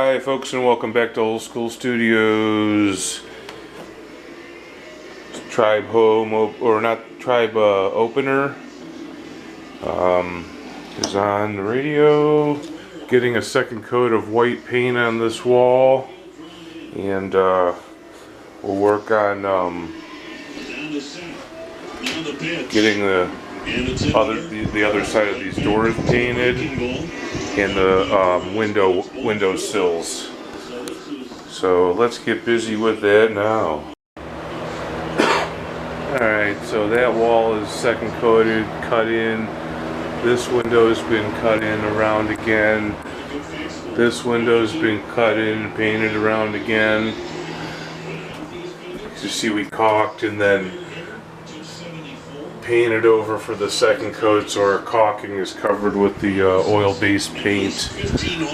Hi folks, and welcome back to Old School Studios. Tribe home or not tribe opener is on the radio. Getting a second coat of white paint on this wall, and we'll work on getting the other side of these doors painted and the window sills. So let's get busy with that now. Alright, so that wall is second coated, cut in. This window's been cut in around again. This window's been cut in, painted around again. You see, we caulked and then painted over for the second coat, so our caulking is covered with the oil-based paint.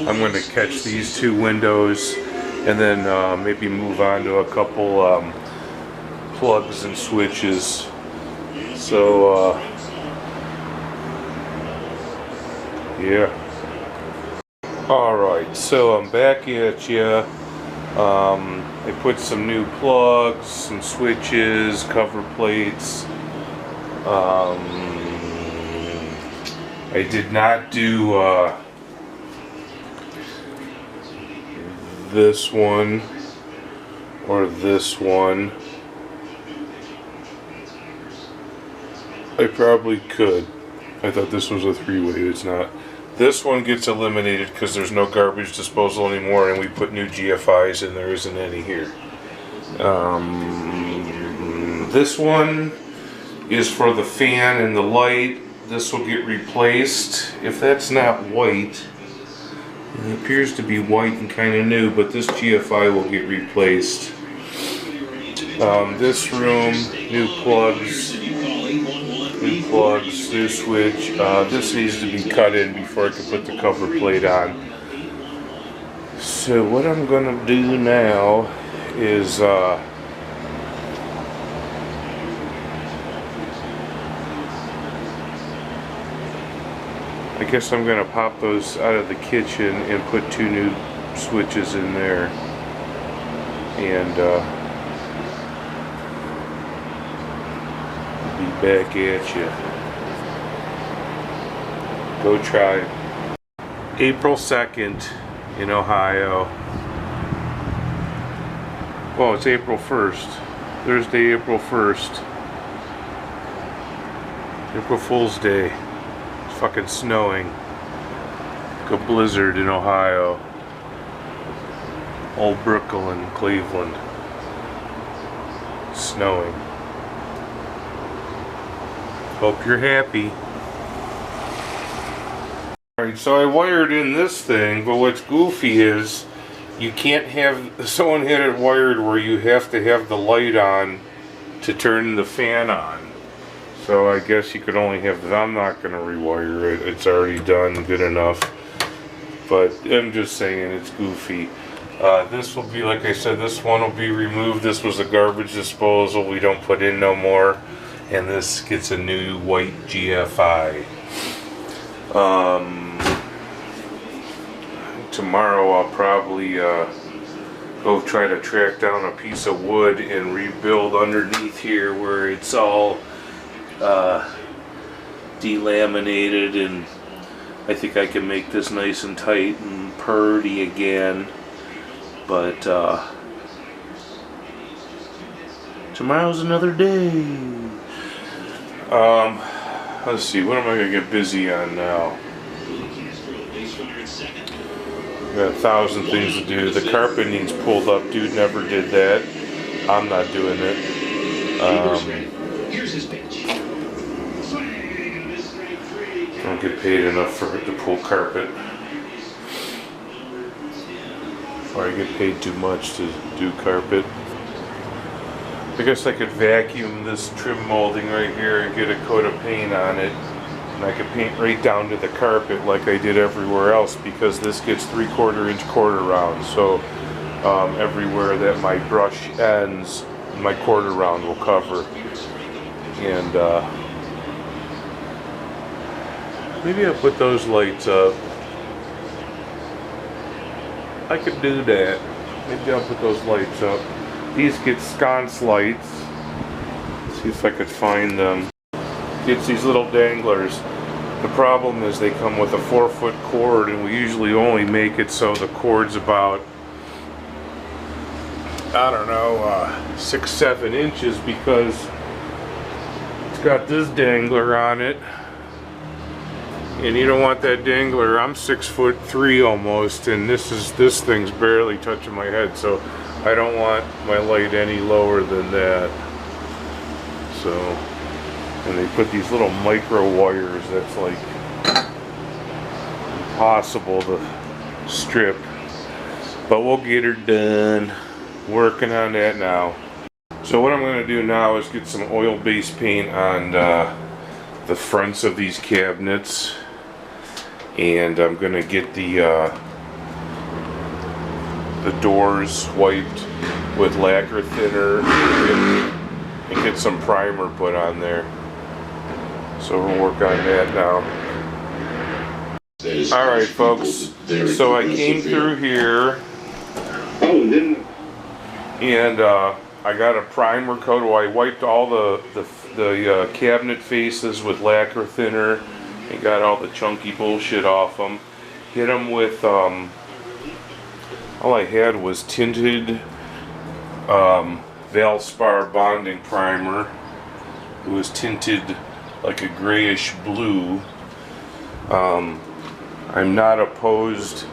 I'm going to catch these two windows and then maybe move on to a couple plugs and switches. So yeah. Alright, so I'm back at you. I put some new plugs, some switches, cover plates. I did not do this one or this one. I probably could. I thought this was a three-way. It's not. This one gets eliminated because there's no garbage disposal anymore, and we put new GFIs and there isn't any here. This one is for the fan and the light. This will get replaced. If that's not white, it appears to be white and kind of new, but this GFI will get replaced. This room, new plugs, new switch. This needs to be cut in before I can put the cover plate on. So what I'm gonna do now is I guess I'm gonna pop those out of the kitchen and put two new switches in there, and be back at you. Go try. April 2nd in Ohio. Well, it's April 1st. Thursday, April 1st. April Fool's Day. It's fucking snowing. Like a blizzard in Ohio. Old Brooklyn, Cleveland. Snowing. Hope you're happy. Alright, so I wired in this thing, but what's goofy is you can't have, someone had it wired where you have to have the light on to turn the fan on. So I guess you could only have, I'm not going to rewire it, it's already done good enough. But I'm just saying, it's goofy. This will be, like I said, this one will be removed. This was a garbage disposal, we don't put in no more. And this gets a new white GFI. Tomorrow I'll probably go try to track down a piece of wood and rebuild underneath here where it's all delaminated, and I think I can make this nice and tight and purdy again. But tomorrow's another day. Let's see, what am I going to get busy on now? Got 1,000 things to do. The carpet needs pulled up. Dude never did that. I'm not doing it. I don't get paid enough to pull carpet. Or I get paid too much to do carpet. I guess I could vacuum this trim molding right here and get a coat of paint on it. And I could paint right down to the carpet like I did everywhere else, because this gets 3/4 inch quarter round. So everywhere that my brush ends, my quarter round will cover. And maybe I'll put those lights up. I could do that. Maybe I'll put those lights up. These get sconce lights. Let's see if I could find them. It's these little danglers. The problem is they come with a 4-foot cord, and we usually only make it so the cord's about, I don't know, 6-7 inches, because it's got this dangler on it. And you don't want that dangler. I'm 6'3" almost, and this thing's barely touching my head, so I don't want my light any lower than that. So, and they put these little micro wires that's like impossible to strip, but we'll get her done. Working on that now. So what I'm going to do now is get some oil-based paint on the fronts of these cabinets, and I'm going to get the doors wiped with lacquer thinner and get some primer put on there. So we'll work on that now. Alright folks, so I came through here and I got a primer coat. Well, I wiped all the cabinet faces with lacquer thinner and got all the chunky bullshit off them. Hit them with, all I had was tinted Valspar bonding primer. It was tinted like a grayish blue. I'm not opposed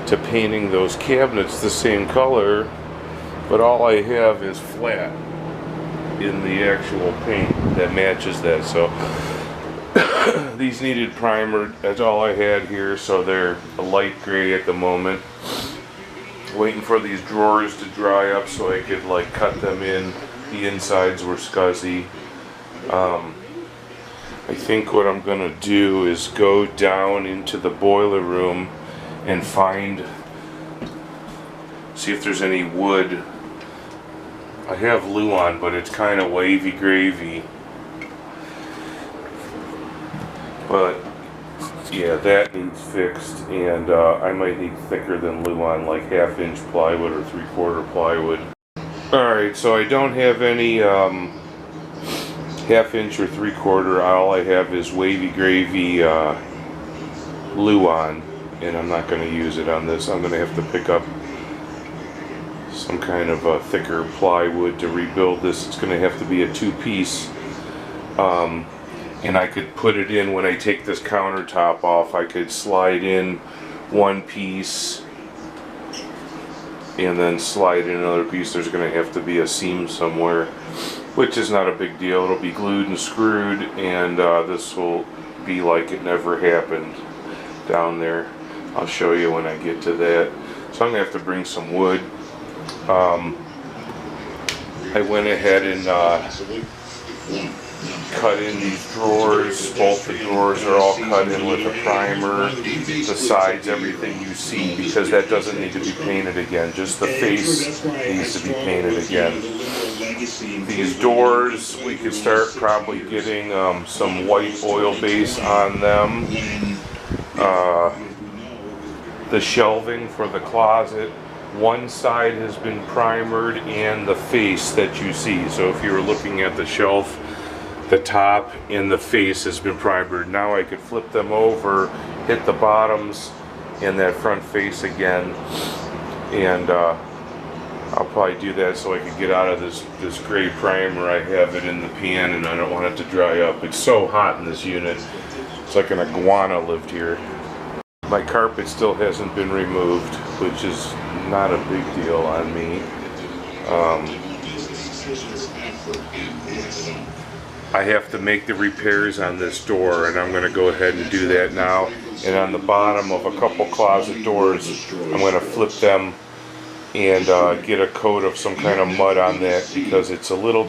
to painting those cabinets the same color, but all I have is flat in the actual paint that matches that. So these needed primer. That's all I had here, so they're a light gray at the moment. Waiting for these drawers to dry up so I could like cut them in. The insides were scuzzy. I think what I'm gonna do is go down into the boiler room and see if there's any wood. I have Luan, but it's kind of wavy gravy. But yeah, that needs fixed, and I might need thicker than Luan, like 1/2-inch plywood or 3/4 plywood. Alright, so I don't have any 1/2-inch or 3/4. All I have is wavy gravy Luan, and I'm not going to use it on this. I'm going to have to pick up some kind of a thicker plywood to rebuild this. It's going to have to be a 2-piece, and I could put it in when I take this countertop off. I could slide in one piece and then slide in another piece. There's going to have to be a seam somewhere, which is not a big deal. It'll be glued and screwed, and this will be like it never happened down there. I'll show you when I get to that. So I'm going to have to bring some wood. I went ahead and cut in these drawers. Both the drawers are all cut in with a primer. The sides, everything you see, because that doesn't need to be painted again. Just the face needs to be painted again. These doors, we could start probably getting some white oil base on them. The shelving for the closet, one side has been primered, and the face that you see. So if you were looking at the shelf, the top and the face has been primered. Now I could flip them over, hit the bottoms and that front face again, and I'll probably do that so I can get out of this gray primer. I have it in the pan and I don't want it to dry up. It's so hot in this unit. It's like an iguana lived here. My carpet still hasn't been removed, which is not a big deal on me. I have to make the repairs on this door, and I'm going to go ahead and do that now. And on the bottom of a couple closet doors, I'm going to flip them and get a coat of some kind of mud on that, because it's a little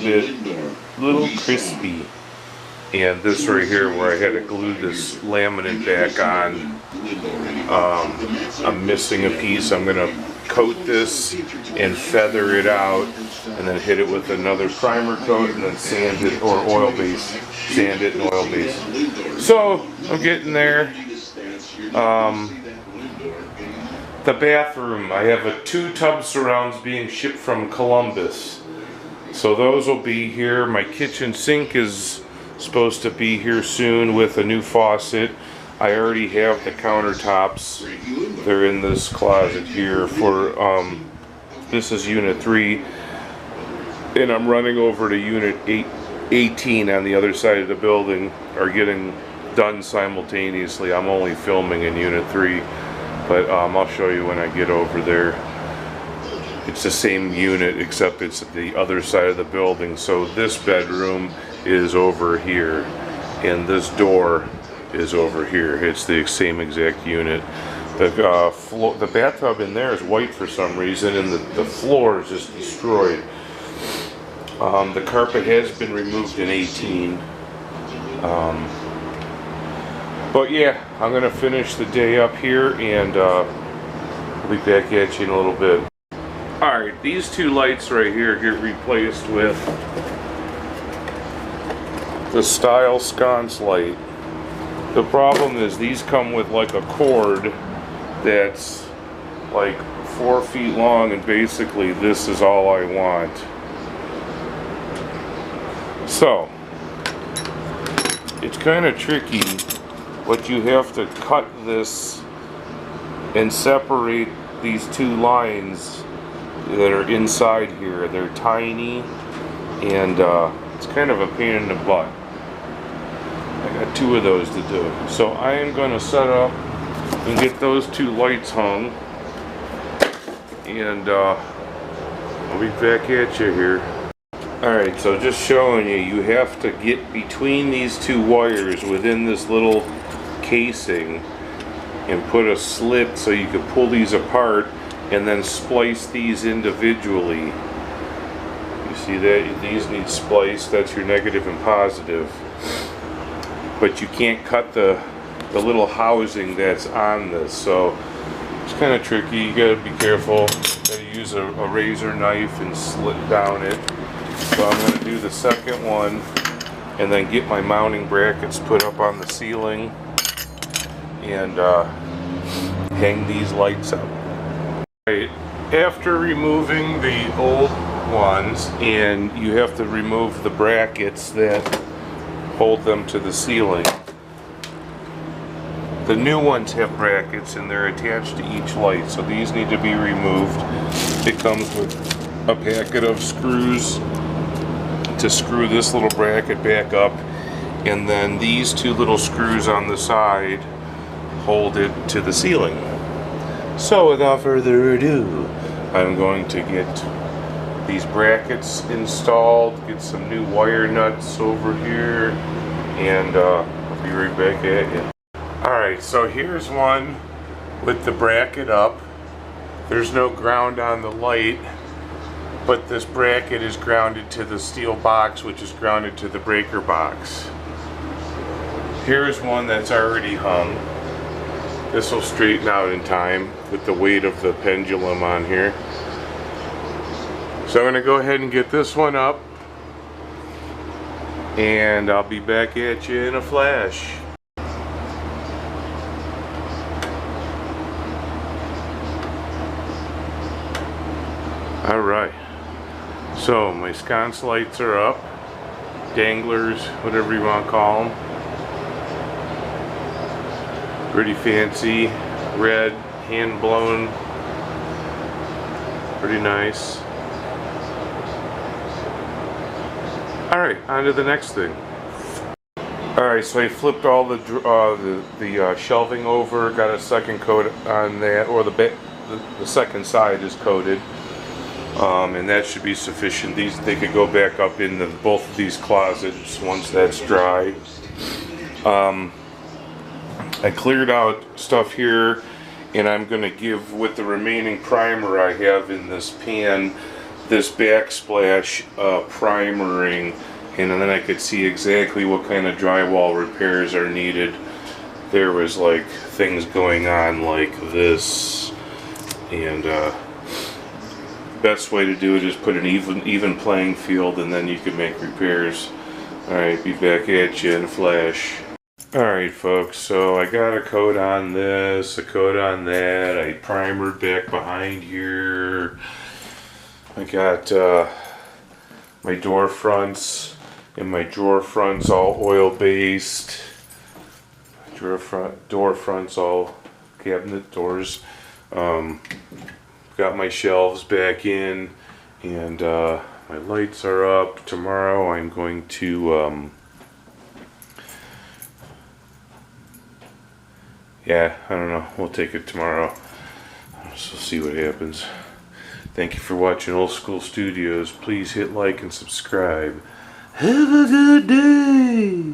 crispy. And this right here, where I had to glue this laminate back on, I'm missing a piece. I'm going to coat this and feather it out, and then hit it with another primer coat, and then sand it, or oil base, sand it and oil base. So I'm getting there. The bathroom, I have 2 tub surrounds being shipped from Columbus. So those will be here. My kitchen sink is supposed to be here soon with a new faucet. I already have the countertops. They're in this closet here for, this is unit 3. And I'm running over to unit 18 on the other side of the building, are getting done simultaneously. I'm only filming in unit 3, but I'll show you when I get over there. It's the same unit except it's the other side of the building. So this bedroom is over here and this door is over here. It's the same exact unit. The bathtub in there is white for some reason, and the floor is just destroyed. The carpet has been removed in 18. But yeah, I'm gonna finish the day up here, and I'll be back at you in a little bit. Alright, these 2 lights right here get replaced with the Style sconce light. The problem is these come with like a cord that's like 4 feet long, and basically this is all I want. So it's kind of tricky, but you have to cut this and separate these 2 lines that are inside here. They're tiny, and it's kind of a pain in the butt. I got 2 of those to do. So I am going to set up and get those 2 lights hung, and I'll be back at you here. Alright, so just showing you, you have to get between these 2 wires within this little casing and put a slit so you can pull these apart and then splice these individually. You see that? These need spliced. That's your negative and positive. But you can't cut the little housing that's on this, so it's kind of tricky. You gotta be careful. You gotta use a razor knife and slit down it. So I'm gonna do the second one and then get my mounting brackets put up on the ceiling and hang these lights up. Right, after removing the old ones, and you have to remove the brackets that hold them to the ceiling. The new ones have brackets and they're attached to each light, so these need to be removed. It comes with a packet of screws to screw this little bracket back up, and then these 2 little screws on the side hold it to the ceiling. So without further ado, I'm going to get these brackets installed, get some new wire nuts over here, and I'll be right back at you. Alright, so here's one with the bracket up. There's no ground on the light, but this bracket is grounded to the steel box, which is grounded to the breaker box. Here's one that's already hung. This will straighten out in time with the weight of the pendulum on here. So I'm going to go ahead and get this one up, and I'll be back at you in a flash. Alright, so my sconce lights are up, danglers, whatever you want to call them. Pretty fancy, red, hand blown, pretty nice. Alright, on to the next thing. Alright, so I flipped all the shelving over, got a second coat on that, or the second side is coated. And that should be sufficient. They could go back up in both of these closets once that's dry. I cleared out stuff here, and I'm going to give, with the remaining primer I have in this pan, this backsplash primering, and then I could see exactly what kind of drywall repairs are needed. There was like things going on like this, and best way to do it is put an even playing field, and then you can make repairs. Alright, be back at you in a flash. Alright folks, so I got a coat on this, a coat on that, I primered back behind here. I got my door fronts and my drawer fronts all oil based. Door fronts all cabinet doors. Got my shelves back in, and my lights are up. Tomorrow I'm going to yeah, I don't know, we'll take it tomorrow, so see what happens. Thank you for watching Old School Studios. Please hit like and subscribe. Have a good day.